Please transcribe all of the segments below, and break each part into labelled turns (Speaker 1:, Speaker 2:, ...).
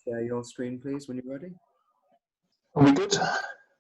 Speaker 1: share your screen, please, when you're ready.
Speaker 2: Are we good?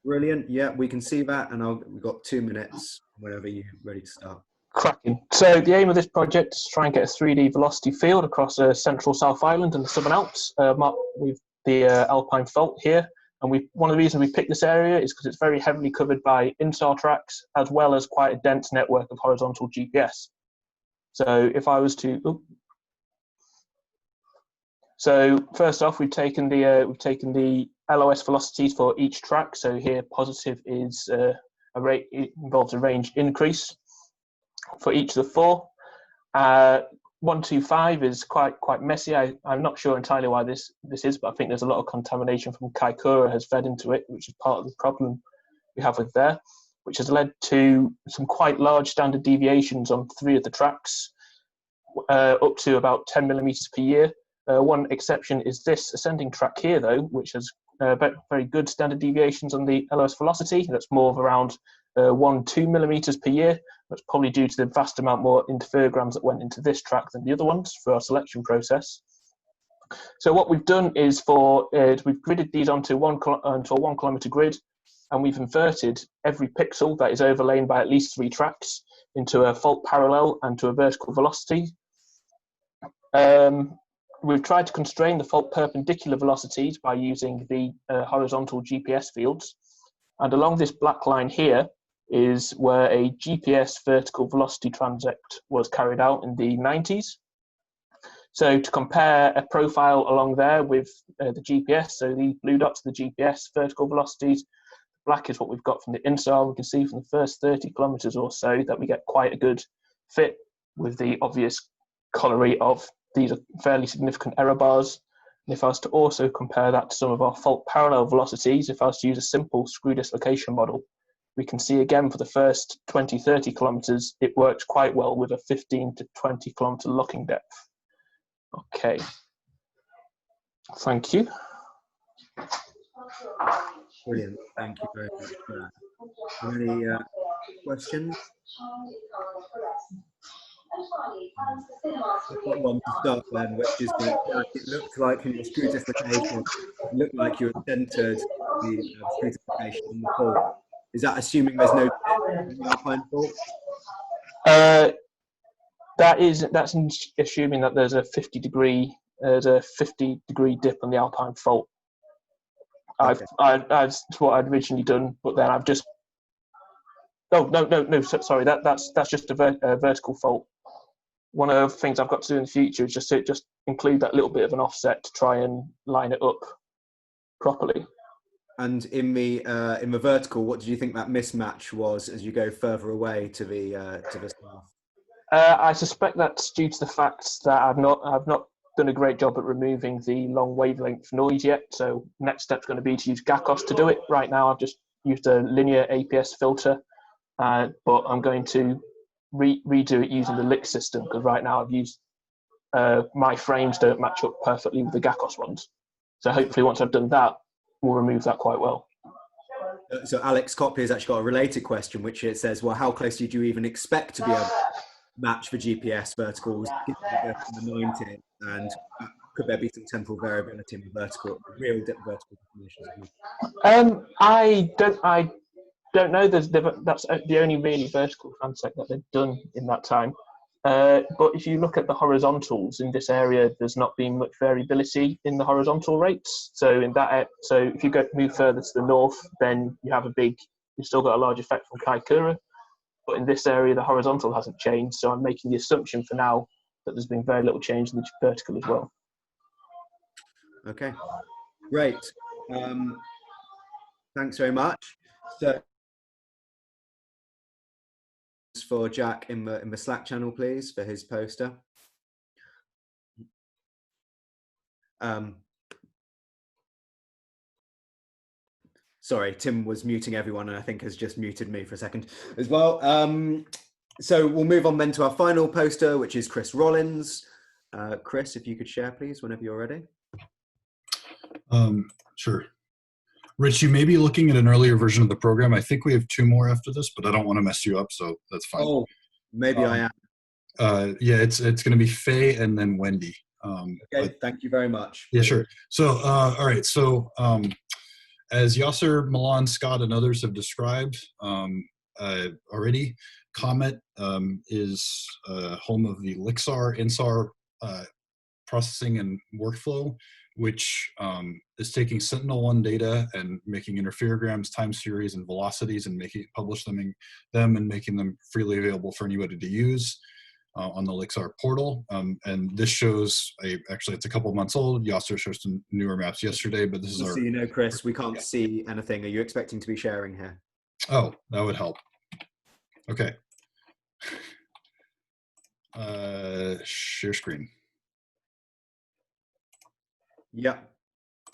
Speaker 1: Brilliant. Yeah, we can see that, and we've got 2 minutes whenever you're ready to start.
Speaker 2: Cracking. So the aim of this project is to try and get a 3D velocity field across central South Island and the Southern Alps, marked with the Alpine Fault here. And one of the reasons we picked this area is because it's very heavily covered by InSAR tracks, as well as quite a dense network of horizontal GPS. So if I was to, so first off, we've taken the LOS velocities for each track. So here, positive is it involves a range increase for each of the four. 125 is quite messy. I'm not sure entirely why this is, but I think there's a lot of contamination from Kaikoura has fed into it, which is part of the problem we have with there, which has led to some quite large standard deviations on 3 of the tracks, up to about 10 millimeters per year. One exception is this ascending track here, though, which has very good standard deviations on the LOS velocity. That's more of around 1-2 millimeters per year. That's probably due to the vast amount more interferograms that went into this track than the other ones for our selection process. So what we've done is we've gridded these onto a 1 kilometer grid, and we've inverted every pixel that is overlain by at least 3 tracks into a fault parallel and to a vertical velocity. We've tried to constrain the fault perpendicular velocities by using the horizontal GPS fields. And along this black line here is where a GPS vertical velocity transect was carried out in the 90s. So to compare a profile along there with the GPS, so the blue dots are the GPS vertical velocities, black is what we've got from the InSAR. We can see from the first 30 kilometers or so that we get quite a good fit with the obvious corollary of these are fairly significant error bars. And if I was to also compare that to some of our fault parallel velocities, if I was to use a simple screw dislocation model, we can see again for the first 20-30 kilometers, it works quite well with a 15 to 20 kilometer locking depth. Okay, thank you.
Speaker 1: Brilliant, thank you very much for that. Any questions? I've got one to start then, which is that it looked like in your screw dislocation, it looked like you had centered the screw dislocation on the fault. Is that assuming there's no dip in the Alpine fault?
Speaker 2: That's assuming that there's a 50 degree dip on the Alpine fault. Okay. That's what I'd originally done, but then I've just no, sorry, that's just a vertical fault. One of the things I've got to do in the future is just include that little bit of an offset to try and line it up properly.
Speaker 1: And in the vertical, what do you think that mismatch was as you go further away to the south?
Speaker 2: I suspect that's due to the fact that I've not done a great job at removing the long wavelength noise yet. So next step's going to be to use GACOS to do it. Right now, I've just used a linear APS filter, but I'm going to redo it using the LIC system because right now I've used my frames don't match up perfectly with the GACOS ones. So hopefully, once I've done that, we'll remove that quite well.
Speaker 1: So Alex Copley has actually got a related question, which it says, well, how close did you even expect to be able to match the GPS verticals in the 90s, and could there be some temporal variability in the vertical, real vertical definitions?
Speaker 2: I don't know. That's the only really vertical transect that they've done in that time. But if you look at the horizontals in this area, there's not been much variability in the horizontal rates. So if you move further to the north, then you've still got a large effect from Kaikoura. But in this area, the horizontal hasn't changed. So I'm making the assumption for now that there's been very little change in the vertical as well.
Speaker 1: Okay, great. Thanks very much. So for Jack in the Slack channel, please, for his poster. Sorry, Tim was muting everyone and I think has just muted me for a second as well. So we'll move on then to our final poster, which is Chris Rollins. Chris, if you could share, please, whenever you're ready.
Speaker 3: Sure. Rich, you may be looking at an earlier version of the program. I think we have 2 more after this, but I don't want to mess you up, so that's fine.
Speaker 1: Oh, maybe I am.
Speaker 3: Yeah, it's going to be Faye and then Wendy.
Speaker 1: Okay, thank you very much.
Speaker 3: Yeah, sure. So, all right. So, as Yasser, Milan, Scott, and others have described already, COMET is home of the LIXAR, InSAR processing and workflow, which is taking Sentinel-1 data and making interferograms, time series, and velocities, and publishing them and making them freely available for anybody to use on the LIXAR portal. And this shows, actually it's a couple months old. Yasser showed some newer maps yesterday, but this is
Speaker 1: Just
Speaker 3: our...
Speaker 1: so you know, Chris, we can't see anything. Are you expecting to be sharing here?
Speaker 3: Oh, that would help. Okay. Share screen.
Speaker 1: Yep.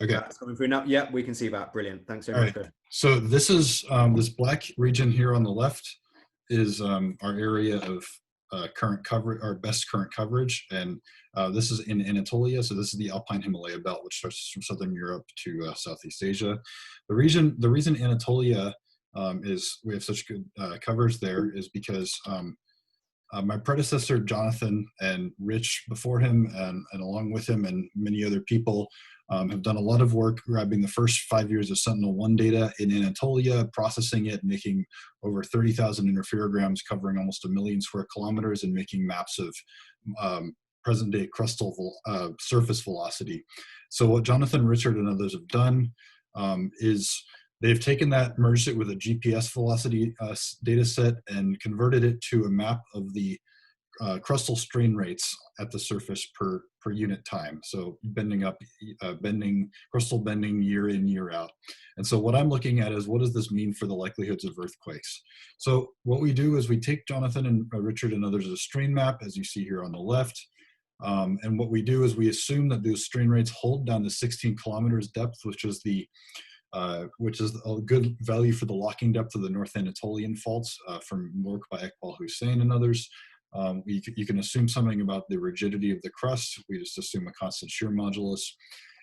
Speaker 3: Okay.
Speaker 1: That's coming through now. Yep, we can see that. Brilliant. Thanks so much, Chris.
Speaker 3: So this is this black region here on the left is our area of current coverage, our best current coverage, and this is in Anatolia. So this is the Alpine Himalaya belt, which starts from southern Europe to Southeast Asia. The reason Anatolia is we have such good coverage there is because my predecessor Jonathan and Rich before him, and along with him and many other people, have done a lot of work grabbing the first 5 years of Sentinel-1 data in Anatolia, processing it, making over 30,000 interferograms covering almost 1 million square kilometers, and making maps of present-day crustal surface velocity. So what Jonathan, Richard, and others have done is they've taken that, merged it with a GPS velocity data set, and converted it to a map of the crustal strain rates at the surface per unit time. So bending up, crustal bending year in, year out. And so what I'm looking at is, what does this mean for the likelihoods of earthquakes? So what we do is we take Jonathan and Richard and others' a strain map, as you see here on the left. And what we do is we assume that those strain rates hold down to 16 kilometers depth, which is a good value for the locking depth of the North Anatolian faults from work by Iqbal Hussein and others. You can assume something about the rigidity of the crust. We just assume a constant shear modulus.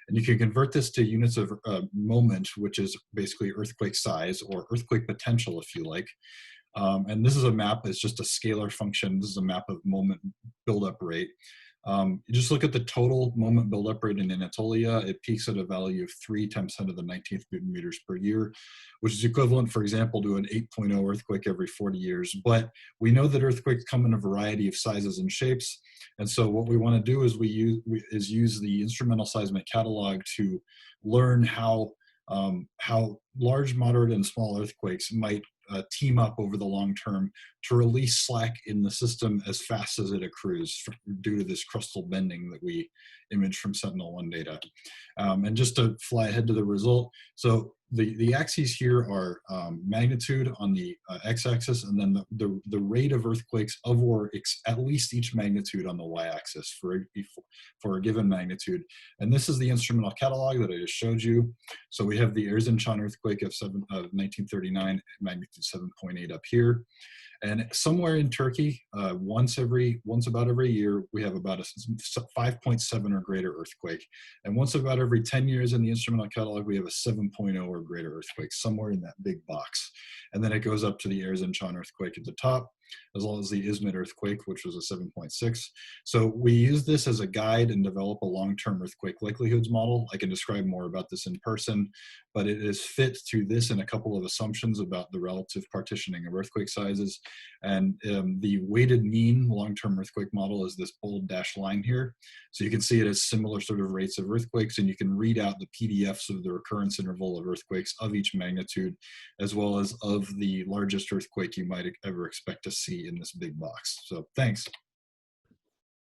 Speaker 3: And you can convert this to units of moment, which is basically earthquake size or earthquake potential, if you like. And this is a map, it's just a scalar function. This is a map of moment buildup rate. You just look at the total moment buildup rate in Anatolia. It peaks at a value of 3 times 10 to the 19th Newton meters per year, which is equivalent, for example, to an 8.0 earthquake every 40 years. But we know that earthquakes come in a variety of sizes and shapes. And so what we want to do is use the instrumental seismic catalog to learn how large, moderate, and small earthquakes might team up over the long term to release slack in the system as fast as it accrues due to this crustal bending that we image from Sentinel-1 data. And just to fly ahead to the result, so the axes here are magnitude on the x-axis, and then the rate of earthquakes of or at least each magnitude on the y-axis for a given magnitude. And this is the instrumental catalog that I just showed you. So we have the Erzincan earthquake of 1939, magnitude 7.8 up here. And somewhere in Turkey, once about every year, we have about a 5.7 or greater earthquake. And once about every 10 years in the instrumental catalog, we have a 7.0 or greater earthquake, somewhere in that big box. And then it goes up to the Erzincan earthquake at the top, as well as the Izmit earthquake, which was a 7.6. So we use this as a guide and develop a long-term earthquake likelihoods model. I can describe more about this in person, but it is fit to this and a couple of assumptions about the relative partitioning of earthquake sizes. And the weighted mean long-term earthquake model is this bold dashed line here. So you can see it as similar sort of rates of earthquakes, and you can read out the PDFs of the recurrence interval of earthquakes of each magnitude, as well as of the largest earthquake you might ever expect to see in this big box. So thanks.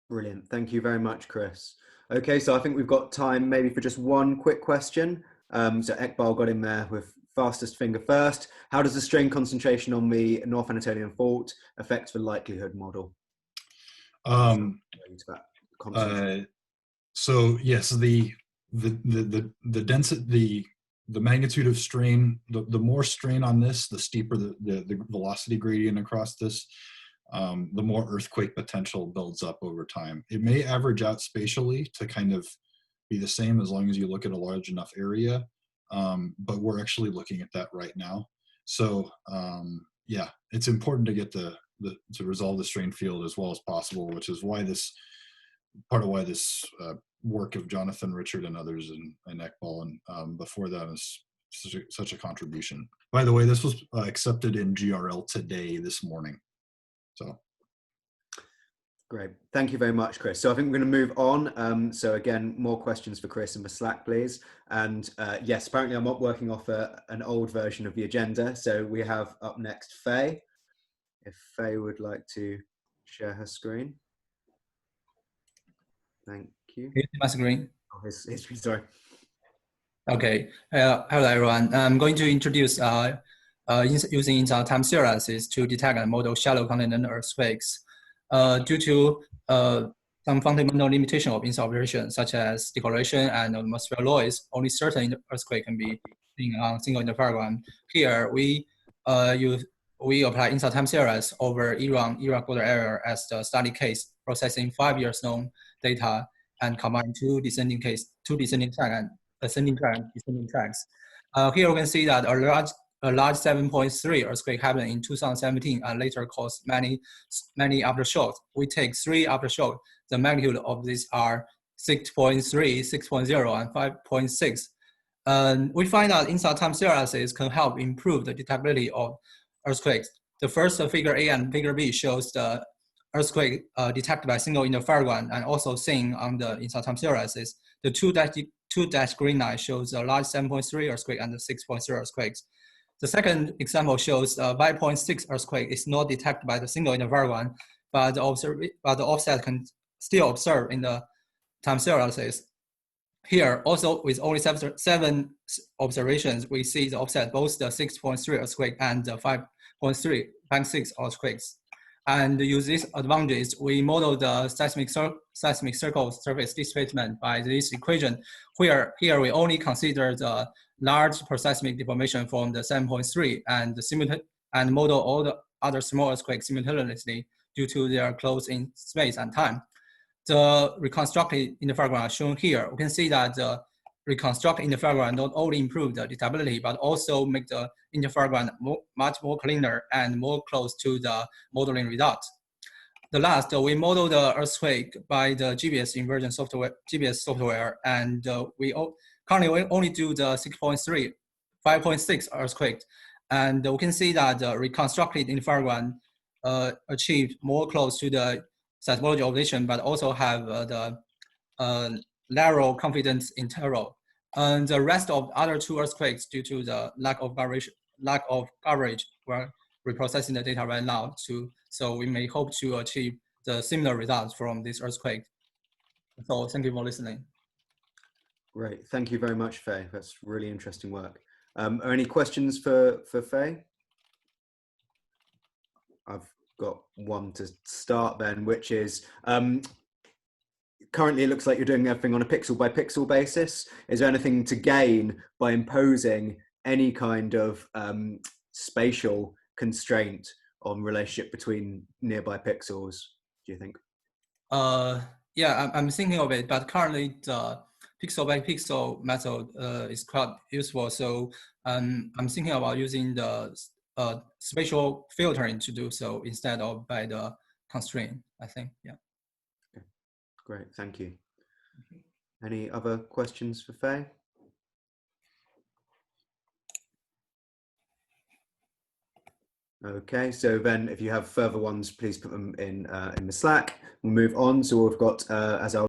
Speaker 1: Brilliant. Thank you very much, Chris. Okay, so I think we've got time maybe for just one quick question. So Iqbal got in there with fastest finger first. How does the strain concentration on the North Anatolian fault affect the likelihood model?
Speaker 3: So yes, the density, the magnitude of strain, the more strain on this, the steeper the velocity gradient across this, the more earthquake potential builds up over time. It may average out spatially to kind of be the same as long as you look at a large enough area, but we're actually looking at that right now. So yeah, it's important to get to resolve the strain field as well as possible, which is why this part of why this work of Jonathan, Richard, and others, and Ekbal, and before that is such a contribution. By the way, this was accepted in GRL today, this morning. So.
Speaker 1: Great. Thank you very much, Chris. So I think we're going to move on. So again, more questions for Chris in the Slack, please. And yes, apparently I'm working off an old version of the agenda. So we have up next Faye. If Faye would like to share her screen. Thank you.
Speaker 4: Can you see my screen?
Speaker 1: Oh, his screen, sorry.
Speaker 4: Okay. Hello, everyone. I'm going to introduce using InSAR time series to detect and model shallow continental earthquakes. Due to some fundamental limitation of InSAR observation, such as decoloration and atmospheric noise, only certain earthquake can be seen on single interferogram. Here, we apply InSAR time series over Iraq border area as the study case, processing 5 years known data and combine two descending track and ascending track and descending tracks. Here we can see that a large 7.3 earthquake happened in 2017 and later caused many aftershocks. We take 3 aftershocks. The magnitude of these are 6.3, 6.0, and 5.6. We find that InSAR time series can help improve the detectability of earthquakes. The first figure A and figure B shows the earthquake detected by single interferogram and also seen on the InSAR time series. The two dash green line shows a large 7.3 earthquake and the 6.0 earthquakes. The second example shows a 5.6 earthquake is not detected by the single interferogram, but the offset can still observe in the time series. Here, also with only 7 observations, we see the offset both the 6.3 earthquake and the 5.6 earthquakes. And use this advantage, we model the seismic circle surface displacement by this equation. Here we only consider the large per seismic deformation from the 7.3 and model all the other small earthquakes simultaneously due to their close in space and time. The reconstructed interferogram shown here, we can see that the reconstructed interferogram not only improve the detectability, but also make the interferogram much more cleaner and more close to the modeling result. The last, we model the earthquake by the GBS inversion software, and we currently only do the 6.3, 5.6 earthquake, and we can see that the reconstructed interferogram achieved more close to the seismology observation, but also have the narrow confidence interval. And the rest of other 2 earthquakes, due to the lack of coverage, we're reprocessing the data right now. So we may hope to achieve the similar results from this earthquake. So thank you for listening.
Speaker 1: Great, thank you very much, Faye. That's really interesting work. Are any questions for Faye? I've got one to start then, which is, currently it looks like you're doing everything on a pixel by pixel basis. Is there anything to gain by imposing any kind of spatial constraint on relationship between nearby pixels, do you think?
Speaker 4: Yeah, I'm thinking of it, but currently the pixel by pixel method is quite useful. So I'm thinking about using the spatial filtering to do so instead of by the constraint, I think, yeah.
Speaker 1: Okay. Great, thank you. Any other questions for Faye? Okay, so then if you have further ones, please put them in the Slack. We'll move on. So we've got, as our